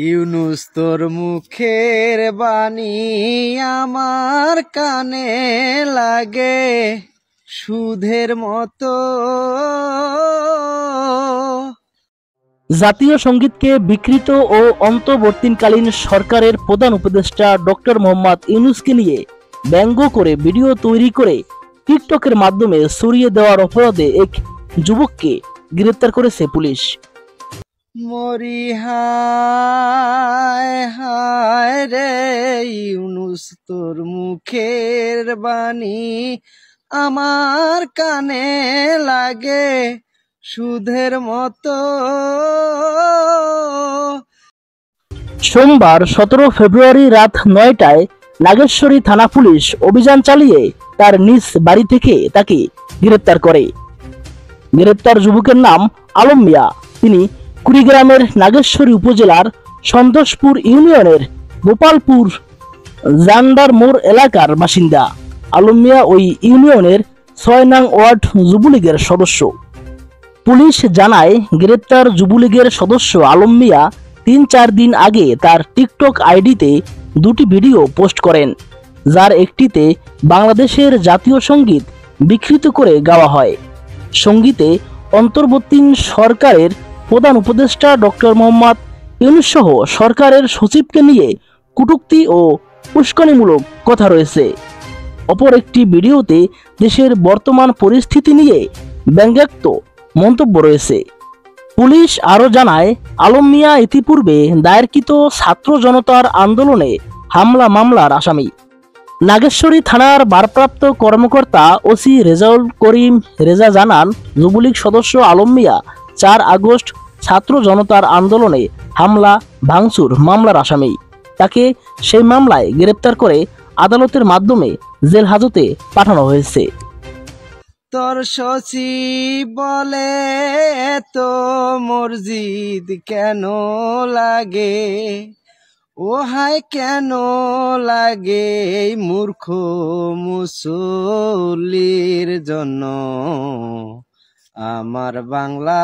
ইউনুস তোর মুখের বাণী আমার কানে লাগে সুধের মতো। জাতীয় সঙ্গীতকে বিকৃত ও অন্তর্বর্তীকালীন সরকারের প্রধান উপদেষ্টা ডক্টর মোহাম্মদ ইউনুসকে নিয়ে ব্যঙ্গ করে ভিডিও তৈরি করে টিকটকের মাধ্যমে ছড়িয়ে দেওয়ার অপরাধে এক যুবককে গ্রেফতার করেছে পুলিশ। মরি হায় হায় রে ইউনুস তোর মুখের বাণী আমার কানে লাগে সুধের মতো। সোমবার 17 ফেব্রুয়ারি রাত 9টায় নাগেশ্বরী থানা পুলিশ অভিযান চালিয়ে তার নিজ বাড়ি থেকে তাকে গ্রেফতার করে। গ্রেফতার যুবকের নাম আলম মিয়া। তিনি কুড়িগ্রামের নাগেশ্বরী উপজেলার সন্তোষপুর ইউনিয়নের গোপালপুর জান্ডার মোড় এলাকার বাসিন্দা। আলম মিয়া ওই ইউনিয়নের 6 নং ওয়ার্ড যুবলীগের সদস্য। পুলিশ জানায়, গ্রেপ্তার যুবলীগের সদস্য আলম মিয়া 3-4 দিন আগে তার টিকটক আইডিতে দুটি ভিডিও পোস্ট করেন, যার একটিতে বাংলাদেশের জাতীয় সঙ্গীত বিকৃত করে গাওয়া হয়। সঙ্গীতে অন্তর্বর্তী সরকারের প্রধান উপদেষ্টা ডক্টর মোহাম্মদ ইউনুস সহ সরকারের সচিবকে নিয়ে কটূক্তি ও উস্কানিমূলক কথা রয়েছে। অপর একটি ভিডিওতে দেশের বর্তমান পরিস্থিতি নিয়ে ব্যঙ্গাত্মক মন্তব্য রয়েছে। পুলিশ আরও জানায়, আলম মিয়া ইতিপূর্বে দায়েরকৃত ছাত্র জনতার আন্দোলনে হামলা মামলার আসামি। নাগেশ্বরী থানার ভারপ্রাপ্ত কর্মকর্তা ওসি রেজাউল করিম রেজা জানান, যুবলীগ সদস্য আলম মিয়া 4 আগস্ট ছাত্র জনতার আন্দোলনে হামলা ভাঙচুর মামলার আসামি। তাকে সেই মামলায় গ্রেপ্তার করে আদালতের মাধ্যমে জেল হাজতে পাঠানো হয়েছে। তোর সচিব বলে তো মসজিদ কেন লাগে, ও হায় কেন লাগে মূর্খ মুসল্লির জন্য আমার বাংলাদেশে।